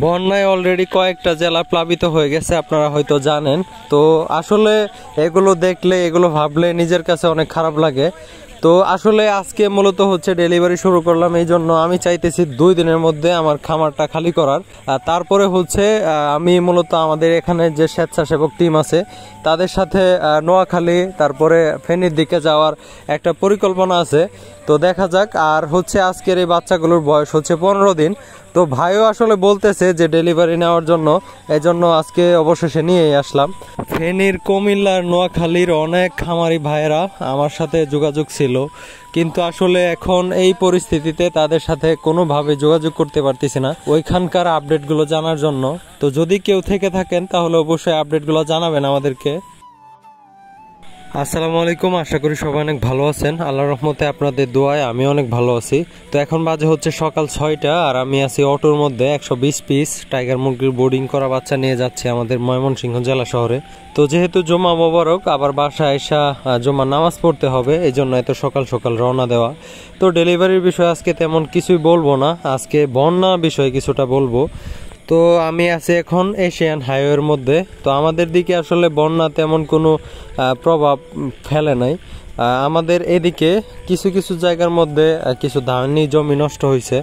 বন্যায় অলরেডি কয়েকটা জেলা প্লাবিত হয়ে গেছে, আপনারা হয়তো জানেন। তো আসলে এগুলো দেখলে, এগুলো ভাবলে নিজের কাছে অনেক খারাপ লাগে। তো আসলে আজকে মূলত হচ্ছে ডেলিভারি শুরু করলাম, এই জন্য আমি চাইতেছি 2 দিনের মধ্যে আমার খামারটা খালি করার। তারপরে হচ্ছে আমি মূলত আমাদের এখানে যে স্বেচ্ছাসেবক টিম আছে তাদের সাথে নোয়াখালী তারপরে ফেনীর দিকে যাওয়ার একটা পরিকল্পনা আছে। তো দেখা যাক। আর হচ্ছে আজকের এই বাচ্চাগুলোর বয়স হচ্ছে 15 দিন। তো ভাইও আসলে বলতেছে যে ডেলিভারি নেওয়ার জন্য, এজন্য আজকে অবশেষে নিয়েই আসলাম। ফেনীর, কুমিল্লার, নোয়াখালীর অনেক খামারি ভাইয়েরা আমার সাথে যোগাযোগ ছিল, কিন্তু আসলে এখন এই পরিস্থিতিতে তাদের সাথে কোনোভাবে যোগাযোগ করতে পারতেছি না ওইখানকার আপডেটগুলো জানার জন্য। তো যদি কেউ থেকে থাকেন তাহলে অবশ্যই আপডেটগুলো জানাবেন আমাদেরকে। আসসালামু আলাইকুম, আশা করি সবাই অনেক ভালো আছেন। আল্লাহর রহমতে আপনাদের দোয়ায় আমি অনেক ভালো আছি। তো এখন বাজে হচ্ছে সকাল 6টা, আর আমি আছি অটোর মধ্যে 120 পিস টাইগার মুরগির বোর্ডিং করা বাচ্চা নিয়ে যাচ্ছি আমাদের ময়মনসিংহ জেলা শহরে। তো যেহেতু জুমা মোবারক, আবার বাসায় এসা জুমার নামাজ পড়তে হবে, এই জন্য এত সকাল সকাল রওনা দেওয়া। তো ডেলিভারির বিষয়ে আজকে তেমন কিছুই বলবো না, আজকে বন্যা বিষয়ে কিছুটা বলবো। তো আমি আছি এখন এশিয়ান হাইওয়ের মধ্যে। তো আমাদের দিকে আসলে বন্যা তেমন কোনো প্রভাব ফেলে নাই। আমাদের এদিকে কিছু কিছু জায়গার মধ্যে কিছু ধানি জমি নষ্ট হয়েছে,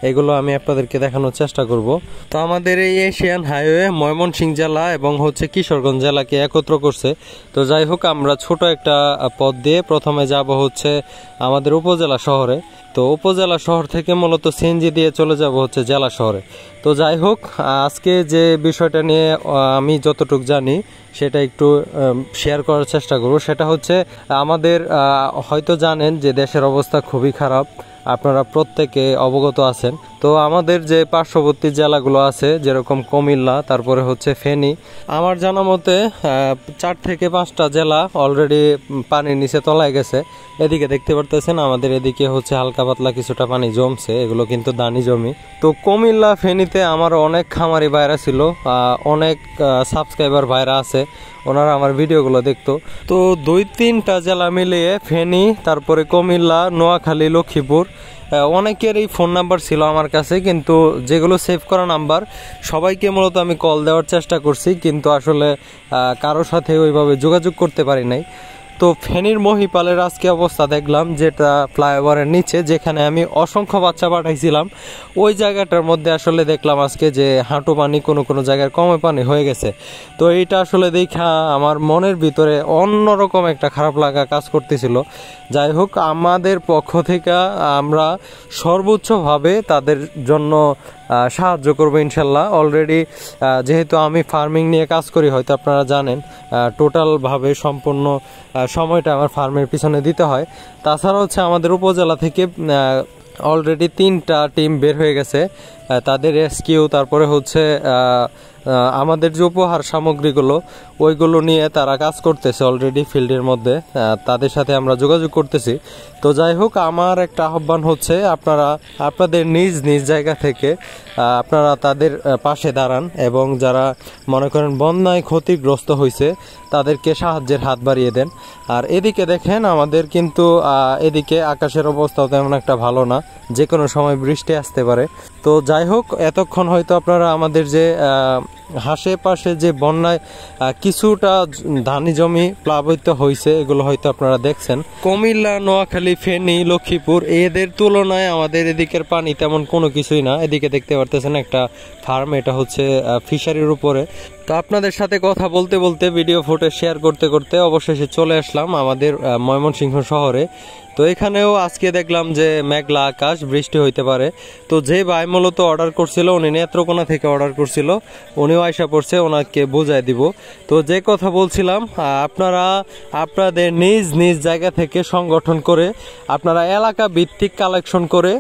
এগুলো আমি আপনাদেরকে দেখানোর চেষ্টা করব। তো আমাদের এই এশিয়ান হাইওয়ে ময়মনসিংহ জেলা এবং হচ্ছে কিশোরগঞ্জ জেলাকে একত্র করছে। তো যাই হোক, আমরা ছোট একটা পথ দিয়ে প্রথমে যাব হচ্ছে আমাদের উপজেলা শহরে। তো উপজেলা শহর থেকে মূলত সিএনজি দিয়ে চলে যাব হচ্ছে জেলা শহরে। তো যাই হোক, আজকে যে বিষয়টা নিয়ে আমি যতটুকু জানি সেটা একটু শেয়ার করার চেষ্টা করব। সেটা হচ্ছে আমাদের হয়তো জানেন যে দেশের অবস্থা খুবই খারাপ, আপনারা প্রত্যেকে অবগত আছেন। তো আমাদের যে পার্শ্ববর্তী জেলাগুলো আছে, যেরকম কুমিল্লা, তারপরে হচ্ছে ফেনী, আমার জানা মতে 4 থেকে 5টা জেলা অলরেডি পানির নিচে তলায় গেছে। এদিকে দেখতে পারতেছেন আমাদের এদিকে হচ্ছে হালকা পাতলা কিছুটা পানি জমছে, এগুলো কিন্তু দানি জমি। তো কুমিল্লা, ফেনীতে আমার অনেক খামারি ভাইরা ছিল, অনেক সাবস্ক্রাইবার ভাইরা আছে, ওনারা আমার ভিডিওগুলো দেখতো। তো 2-3টা জেলা মিলিয়ে ফেনী, তারপরে কুমিল্লা, নোয়াখালী, লক্ষ্মীপুর, অনেকেরই ফোন নাম্বার ছিল আমার কাছে, কিন্তু যেগুলো সেভ করা নাম্বার সবাইকে মূলত আমি কল দেওয়ার চেষ্টা করছি, কিন্তু আসলে কারোর সাথে ওইভাবে যোগাযোগ করতে পারি নাই। তো ফেনীর মহিপালের আজকে অবস্থা দেখলাম, যেটা ফ্লাইওভারের নিচে যেখানে আমি অসংখ্য বাচ্চা পাঠাইছিলাম, ওই জায়গাটার মধ্যে আসলে দেখলাম আজকে যে হাঁটু পানি, কোনো কোনো জায়গায় কমে পানি হয়ে গেছে। তো এইটা আসলে দেখা আমার মনের ভিতরে অন্যরকম একটা খারাপ লাগা কাজ করতেছিল। যাই হোক, আমাদের পক্ষ থেকে আমরা সর্বোচ্চভাবে তাদের জন্য সাহায্য করবো ইনশাল্লাহ। অলরেডি যেহেতু আমি ফার্মিং নিয়ে কাজ করি, হয়তো আপনারা জানেন, টোটালভাবে সম্পূর্ণ সময়টা আমার ফার্মের পিছনে দিতে হয়। তাছাড়া হচ্ছে আমাদের উপজেলা থেকে অলরেডি 3টা টিম বের হয়ে গেছে, তাদের রেস্কিউ, তারপরে হচ্ছে আমাদের যে উপহার সামগ্রীগুলো ওইগুলো নিয়ে তারা কাজ করতেছে অলরেডি ফিল্ডের মধ্যে, তাদের সাথে আমরা যোগাযোগ করতেছি। তো যাই হোক, আমার একটা আহ্বান হচ্ছে আপনারা আপনাদের নিজ নিজ জায়গা থেকে আপনারা তাদের পাশে দাঁড়ান, এবং যারা মনে করেন বন্যায় ক্ষতিগ্রস্ত হয়েছে তাদেরকে সাহায্যের হাত বাড়িয়ে দেন। আর এদিকে দেখেন আমাদের কিন্তু এদিকে আকাশের অবস্থাও তেমন একটা ভালো না, যে কোনো সময় বৃষ্টি আসতে পারে। তো যাই হোক, এতক্ষণ হয়তো আপনারা আমাদের যে আশেপাশে যে বন্যায় কিছুটা ধানি জমি প্লাবিত হয়েছে এগুলো হয়তো আপনারা দেখছেন। কুমিল্লা, নোয়াখালী, ফেনী, লক্ষ্মীপুর, এদের তুলনায় আমাদের এদিকের পানি তেমন কোনো কিছুই না। এদিকে দেখতে পারতেছেন একটা ফার্ম, এটা হচ্ছে ফিশারির উপরে। তো আপনাদের সাথে কথা বলতে বলতে, ভিডিও ফুটেজ শেয়ার করতে করতে অবশেষে চলে আসলাম আমাদের ময়মনসিংহ শহরে। তো এখানেও আজকে দেখলাম যে মেঘলা আকাশ, বৃষ্টি হইতে পারে। তো যে ভাই মূলত অর্ডার করছিল, উনি নেত্রকোনা থেকে অর্ডার করছিল, উনিও আয়সা পড়ছে, ওনাকে বোঝায় দিব। তো যে কথা বলছিলাম, আপনারা আপনাদের নিজ নিজ জায়গা থেকে সংগঠন করে, আপনারা এলাকা ভিত্তিক কালেকশন করে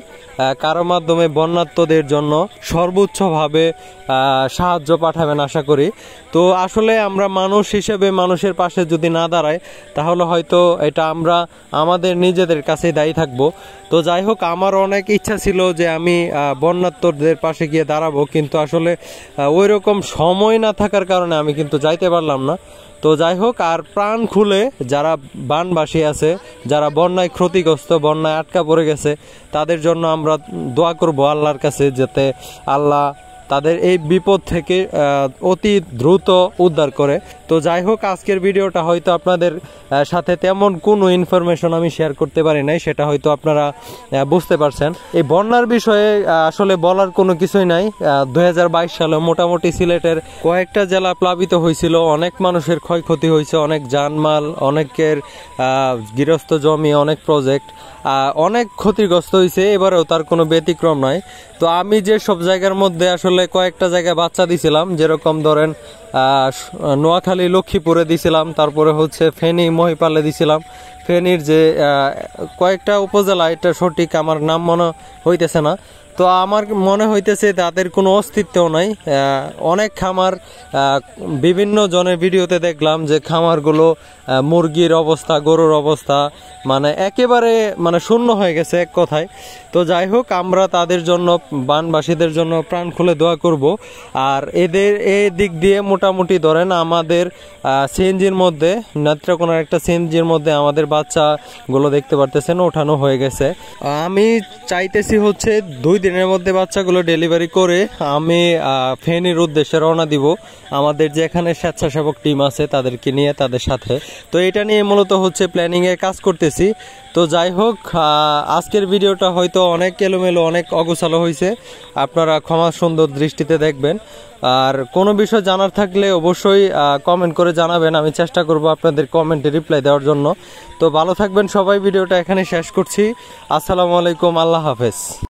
কারো মাধ্যমে বন্যার্তদের জন্য সর্বোচ্চভাবে সাহায্য পাঠাবেন আশা করি। তো আসলে আমরা মানুষ হিসেবে মানুষের পাশে যদি না দাঁড়াই, তাহলে হয়তো এটা আমরা আমাদের নিজেদের কাছেই দায়ী থাকবো। তো যাই হোক, আমার অনেক ইচ্ছা ছিল যে আমি বন্যার্তদের পাশে গিয়ে দাঁড়াবো, কিন্তু আসলে ওই রকম সময় না থাকার কারণে আমি কিন্তু যাইতে পারলাম না। তো যাই হোক, আর প্রাণ খুলে যারা বানবাসী আছে, যারা বন্যায় ক্ষতিগ্রস্ত, বন্যায় আটকা পড়ে গেছে, তাদের জন্য আমরা দোয়া করব আল্লাহর কাছে, যাতে আল্লাহ তাদের এই বিপদ থেকে অতি দ্রুত উদ্ধার করে। তো যাই হোক, আজকের ভিডিওটা হয়তো আপনাদের সাথে তেমন কোনো ইনফরমেশন আমি শেয়ার করতে পারি নাই, সেটা হয়তো আপনারা বুঝতে পারছেন। এই বন্যার বিষয়ে আসলে বলার কোনো কিছুই নাই। 2022 সালে মোটামুটি সিলেটের কয়েকটা জেলা প্লাবিত হয়েছিল, অনেক মানুষের ক্ষয়ক্ষতি হয়েছে, অনেক জানমাল, অনেকের গৃহস্থ জমি, অনেক প্রজেক্ট অনেক ক্ষতিগ্রস্ত হয়েছে। এবারেও তার কোনো ব্যতিক্রম নয়। তো আমি যে সব জায়গার মধ্যে আসলে কয়েকটা জায়গায় বাচ্চা দিছিলাম, যেরকম ধরেন নোয়াখালী লক্ষ্মীপুরে দিছিলাম, তারপরে হচ্ছে ফেনী মহিপালে দিছিলাম। ফেনীর যে কয়েকটা উপজেলা, এটা সঠিক আমার নাম মনে হইতেছে না। তো আমার মনে হইতেছে তাদের কোনো অস্তিত্বও নাই। অনেক খামার, বিভিন্ন জনের ভিডিওতে দেখলাম যে খামারগুলো, মুরগির অবস্থা, গরুর অবস্থা মানে একেবারে মানে শূন্য হয়ে গেছে এক কথায়। তো যাই হোক, আমরা তাদের জন্য, বানবাসীদের জন্য প্রাণ খুলে দোয়া করব। আর এদের এই দিক দিয়ে মোটামুটি ধরেন আমাদের সিএনজির মধ্যে, নেত্রকোনার একটা সিএনজির মধ্যে আমাদের বাচ্চাগুলো দেখতে পারতেছেন ওঠানো হয়ে গেছে। আমি চাইতেছি হচ্ছে 2 দিনের মধ্যে বাচ্চাগুলো ডেলিভারি করে আমি ফেনীর উদ্দেশ্যে রওনা দিব, আমাদের যে এখানে স্বেচ্ছাসেবক টিম আছে তাদেরকে নিয়ে, তাদের সাথে। তো এটা নিয়ে মূলত হচ্ছে প্ল্যানিংয়ে কাজ করতেছি। তো যাই হোক, আজকের ভিডিওটা হয়তো অনেক এলোমেলো, অনেক অগোছালো হয়েছে, আপনারা ক্ষমা সুন্দর দৃষ্টিতে দেখবেন। আর কোনো বিষয় জানার থাকলে অবশ্যই কমেন্ট করে জানাবেন, আমি চেষ্টা করব আপনাদের কমেন্টে রিপ্লাই দেওয়ার জন্য। তো ভালো থাকবেন সবাই, ভিডিওটা এখানে শেষ করছি। আসসালামু আলাইকুম, আল্লাহ হাফেজ।